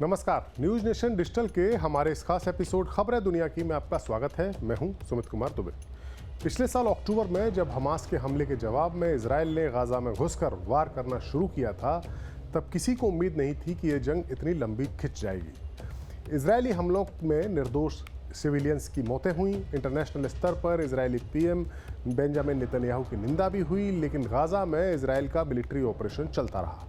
नमस्कार, news nation digital के हमारे इस खास एपिसोड खबरें दुनिया की में आपका स्वागत है। मैं हूं सुमित कुमार दुबे। पिछले साल अक्टूबर में जब हमास के हमले के जवाब में इजराइल ने गाजा में घुसकर वार करना शुरू किया था, तब किसी को उम्मीद नहीं थी कि यह जंग इतनी लंबी खिंच जाएगी। इजरायली हमलों में निर्दोष सिविलियंस की मौतें हुई। इंटरनेशनल स्तर पर इजरायली पीएम बेंजामिन नेतन्याहू की निंदा भी हुई, लेकिन गाजा में इजराइल का मिलिट्री ऑपरेशन चलता रहा।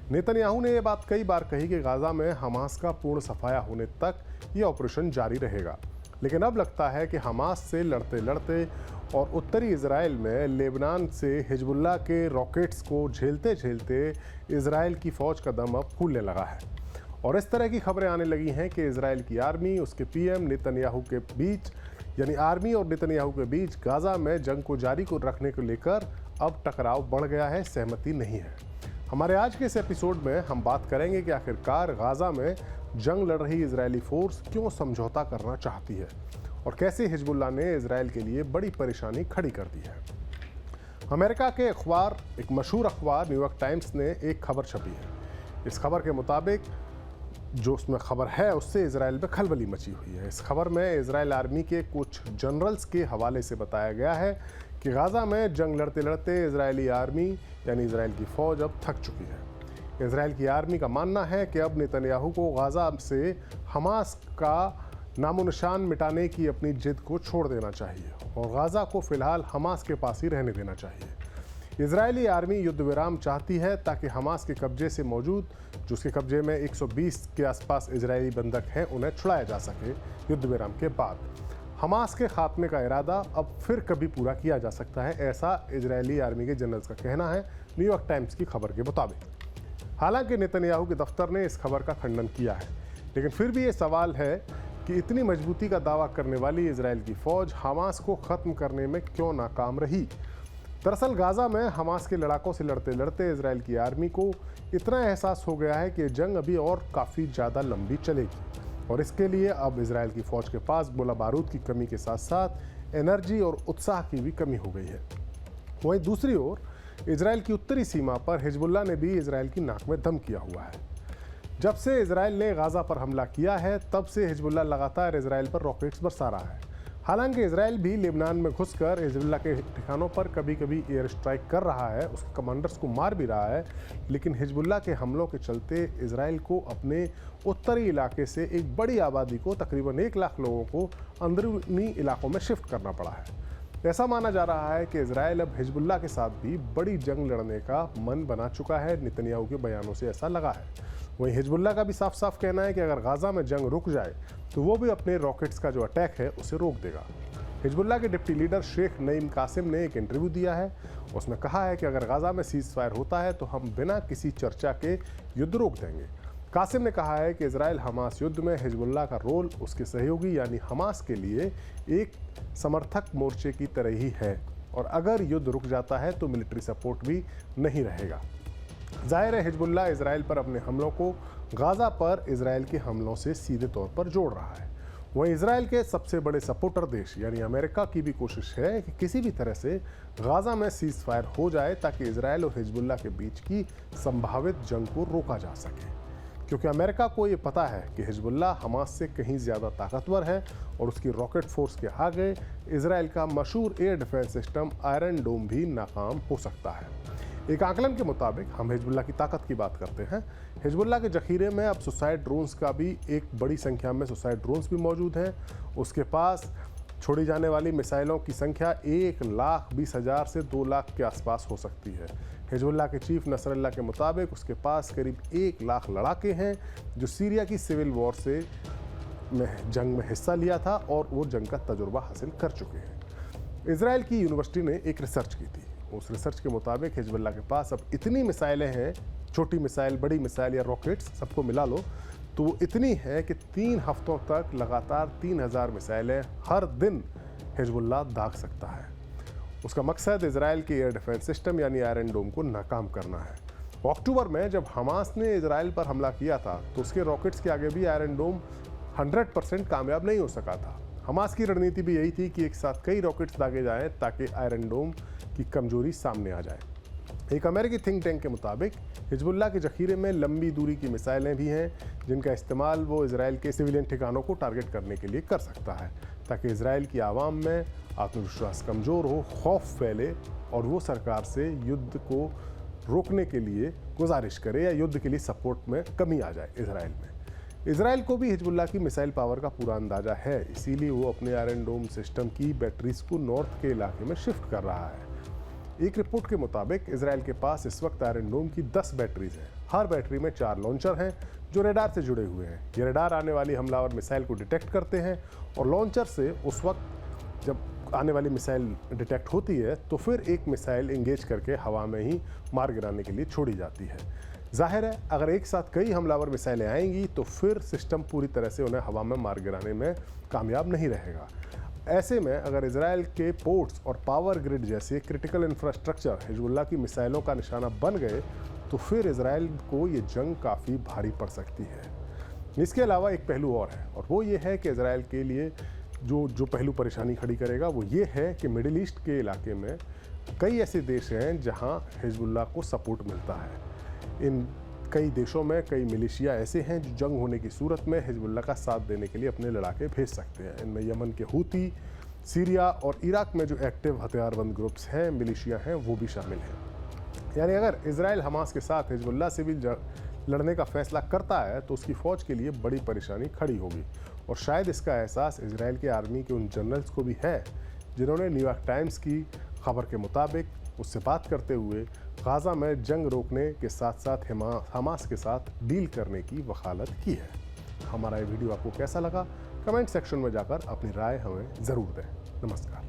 नेतन्याहू ने यह बात कई बार कही कि गाजा में हमास का पूर्ण सफाया होने तक ये ऑपरेशन जारी रहेगा, लेकिन अब लगता है कि हमास से लड़ते लड़ते और उत्तरी इजराइल में लेबनान से हिजबुल्लाह के रॉकेट्स को झेलते झेलते इजराइल की फौज का दम अब फूलने लगा है। और इस तरह की खबरें आने लगी हैं कि इजराइल की आर्मी उसके पीएम नेतन्याहू के बीच, यानी आर्मी और नेतन्याहू के बीच गाजा में जंग को जारी को रखने को लेकर अब टकराव बढ़ गया है, सहमति नहीं है। हमारे आज के इस एपिसोड में हम बात करेंगे कि आखिरकार गाजा में जंग लड़ रही इजरायली फोर्स क्यों समझौता करना चाहती है और कैसे हिजबुल्लाह ने इजराइल के लिए बड़ी परेशानी खड़ी कर दी है। अमेरिका के अखबार, एक मशहूर अखबार न्यूयॉर्क टाइम्स ने एक खबर छपी है। इस खबर के मुताबिक जो उसमें खबर है उससे इजराइल में खलबली मची हुई है। इस खबर में इजराइल आर्मी के कुछ जनरल्स के हवाले से बताया गया है कि गाजा में जंग लड़ते लड़ते इजरायली आर्मी यानी इजराइल की फौज अब थक चुकी है। इजराइल की आर्मी का मानना है कि अब नेतन्याहू को गाजा से हमास का नामो निशान मिटाने की अपनी जिद को छोड़ देना चाहिए और गाजा को फिलहाल हमास के पास ही रहने देना चाहिए। इजरायली आर्मी युद्ध विराम चाहती है ताकि हमास के कब्जे से मौजूद, जो उसके कब्जे में 120 के आसपास इजरायली बंधक हैं, उन्हें छुड़ाया जा सके। युद्ध विराम के बाद हमास के खात्मे का इरादा अब फिर कभी पूरा किया जा सकता है, ऐसा इजरायली आर्मी के जनरल्स का कहना है, न्यूयॉर्क टाइम्स की खबर के मुताबिक। हालांकि नेतन्याहू के दफ्तर ने इस खबर का खंडन किया है, लेकिन फिर भी ये सवाल है कि इतनी मजबूती का दावा करने वाली इजराइल की फौज हमास को ख़त्म करने में क्यों नाकाम रही। दरअसल गाजा में हमास के लड़ाकों से लड़ते लड़ते इजराइल की आर्मी को इतना एहसास हो गया है कि जंग अभी और काफ़ी ज़्यादा लंबी चलेगी और इसके लिए अब इजराइल की फ़ौज के पास गोला बारूद की कमी के साथ साथ एनर्जी और उत्साह की भी कमी हो गई है। वहीं दूसरी ओर इजराइल की उत्तरी सीमा पर हिजबुल्लाह ने भी इजराइल की नाक में दम किया हुआ है। जब से इजराइल ने गाजा पर हमला किया है, तब से हिजबुल्लाह लगातार इजराइल पर रॉकेट्स बरसा रहा है। हालांकि इजराइल भी लेबनान में घुसकर हिजबुल्लाह के ठिकानों पर कभी कभी एयर स्ट्राइक कर रहा है, उसके कमांडर्स को मार भी रहा है, लेकिन हिजबुल्लाह के हमलों के चलते इजराइल को अपने उत्तरी इलाके से एक बड़ी आबादी को, तकरीबन 1 लाख लोगों को अंदरूनी इलाकों में शिफ्ट करना पड़ा है। ऐसा माना जा रहा है कि इजराइल अब हिजबुल्लाह के साथ भी बड़ी जंग लड़ने का मन बना चुका है। नेतन्याहू के बयानों से ऐसा लगा है। वहीं हिजबुल्लाह का भी साफ साफ कहना है कि अगर गाजा में जंग रुक जाए तो वो भी अपने रॉकेट्स का जो अटैक है उसे रोक देगा। हिजबुल्लाह के डिप्टी लीडर शेख नईम कासिम ने एक इंटरव्यू दिया है। उसमें कहा है कि अगर गाजा में सीज फायर होता है तो हम बिना किसी चर्चा के युद्ध रोक देंगे। कासिम ने कहा है कि इजराइल हमास युद्ध में हिजबुल्लाह का रोल उसके सहयोगी यानी हमास के लिए एक समर्थक मोर्चे की तरह ही है और अगर युद्ध रुक जाता है तो मिलिट्री सपोर्ट भी नहीं रहेगा। जाहिर है हिजबुल्लाह इजराइल पर अपने हमलों को गाजा पर इजराइल के हमलों से सीधे तौर पर जोड़ रहा है। वहीं इजराइल के सबसे बड़े सपोर्टर देश यानी अमेरिका की भी कोशिश है कि किसी भी तरह से गाजा में सीज फायर हो जाए ताकि इजराइल और हिजबुल्लाह के बीच की संभावित जंग को रोका जा सके, क्योंकि अमेरिका को ये पता है कि हिजबुल्लाह हमास से कहीं ज़्यादा ताकतवर है और उसकी रॉकेट फोर्स के आगे इजराइल का मशहूर एयर डिफेंस सिस्टम आयरन डोम भी नाकाम हो सकता है। एक आकलन के मुताबिक, हम हिजबुल्लाह की ताकत की बात करते हैं, हिजबुल्लाह के जखीरे में अब सुसाइड ड्रोन्स का भी एक बड़ी संख्या में सुसाइड ड्रोन्स भी मौजूद हैं। उसके पास छोड़ी जाने वाली मिसाइलों की संख्या 1,20,000 से 2 लाख के आसपास हो सकती है। हिजबुल्लाह के चीफ नसरल्लाह के मुताबिक उसके पास करीब 1 लाख लड़ाके हैं जो सीरिया की सिविल वॉर से जंग में हिस्सा लिया था और वो जंग का तजुर्बा हासिल कर चुके हैं। इजराइल की यूनिवर्सिटी ने एक रिसर्च की थी। उस रिसर्च के मुताबिक हिजबुल्लाह के पास अब इतनी मिसाइलें हैं, छोटी मिसाइल, बड़ी मिसाइल या रॉकेट्स सबको मिला लो तो वो इतनी है कि 3 हफ्तों तक लगातार 3000 मिसाइलें हर दिन हिजबुल्लाह दाग सकता है। उसका मकसद इजराइल के एयर डिफेंस सिस्टम यानी आयरन डोम को नाकाम करना है। अक्टूबर में जब हमास ने इजराइल पर हमला किया था तो उसके रॉकेट्स के आगे भी आयरन डोम 100% कामयाब नहीं हो सका था। हमास की रणनीति भी यही थी कि एक साथ कई रॉकेट्स दागे जाएं ताकि आयरन डोम की कमजोरी सामने आ जाए। एक अमेरिकी थिंक टैंक के मुताबिक हिजबुल्लाह के जखीरे में लंबी दूरी की मिसाइलें भी हैं, जिनका इस्तेमाल वो इजराइल के सिविलियन ठिकानों को टारगेट करने के लिए कर सकता है, ताकि इजराइल की आवाम में आत्मविश्वास कमज़ोर हो, खौफ फैले और वो सरकार से युद्ध को रोकने के लिए गुजारिश करे या युद्ध के लिए सपोर्ट में कमी आ जाए इजराइल में। इजराइल को भी हिजबुल्लाह की मिसाइल पावर का पूरा अंदाज़ा है, इसीलिए वो अपने आयरन डोम सिस्टम की बैटरीज को नॉर्थ के इलाके में शिफ्ट कर रहा है। एक रिपोर्ट के मुताबिक इजराइल के पास इस वक्त आयरन डोम की 10 बैटरीज हैं। हर बैटरी में 4 लॉन्चर हैं जो रडार से जुड़े हुए हैं। ये रडार आने वाली हमलावर मिसाइल को डिटेक्ट करते हैं और लॉन्चर से उस वक्त जब आने वाली मिसाइल डिटेक्ट होती है तो फिर एक मिसाइल इंगेज करके हवा में ही मार गिराने के लिए छोड़ी जाती है। जाहिर है अगर एक साथ कई हमलावर मिसाइलें आएंगी तो फिर सिस्टम पूरी तरह से उन्हें हवा में मार गिराने में कामयाब नहीं रहेगा। ऐसे में अगर इजराइल के पोर्ट्स और पावर ग्रिड जैसे क्रिटिकल इंफ्रास्ट्रक्चर हिजबुल्लाह की मिसाइलों का निशाना बन गए तो फिर इजराइल को ये जंग काफ़ी भारी पड़ सकती है। इसके अलावा एक पहलू और है और वो ये है कि इजराइल के लिए जो पहलू परेशानी खड़ी करेगा वो ये है कि मिडिल ईस्ट के इलाके में कई ऐसे देश हैं जहां हिजबुल्लाह को सपोर्ट मिलता है। इन कई देशों में कई मिलिशिया ऐसे हैं जो जंग होने की सूरत में हिजबुल्लाह का साथ देने के लिए अपने लड़ाके भेज सकते हैं। इनमें यमन के हूती, सीरिया और इराक में जो एक्टिव हथियारबंद ग्रुप्स हैं, मिलिशिया हैं, वो भी शामिल हैं। यानी अगर इजराइल हमास के साथ हिजबुल्लाह से भी लड़ने का फैसला करता है तो उसकी फ़ौज के लिए बड़ी परेशानी खड़ी होगी और शायद इसका एहसास इजराइल के आर्मी के उन जनरल्स को भी है जिन्होंने न्यूयॉर्क टाइम्स की खबर के मुताबिक उससे बात करते हुए गाज़ा में जंग रोकने के साथ साथ हमास के साथ डील करने की वकालत की है। हमारा ये वीडियो आपको कैसा लगा? कमेंट सेक्शन में जाकर अपनी राय हमें ज़रूर दें। नमस्कार।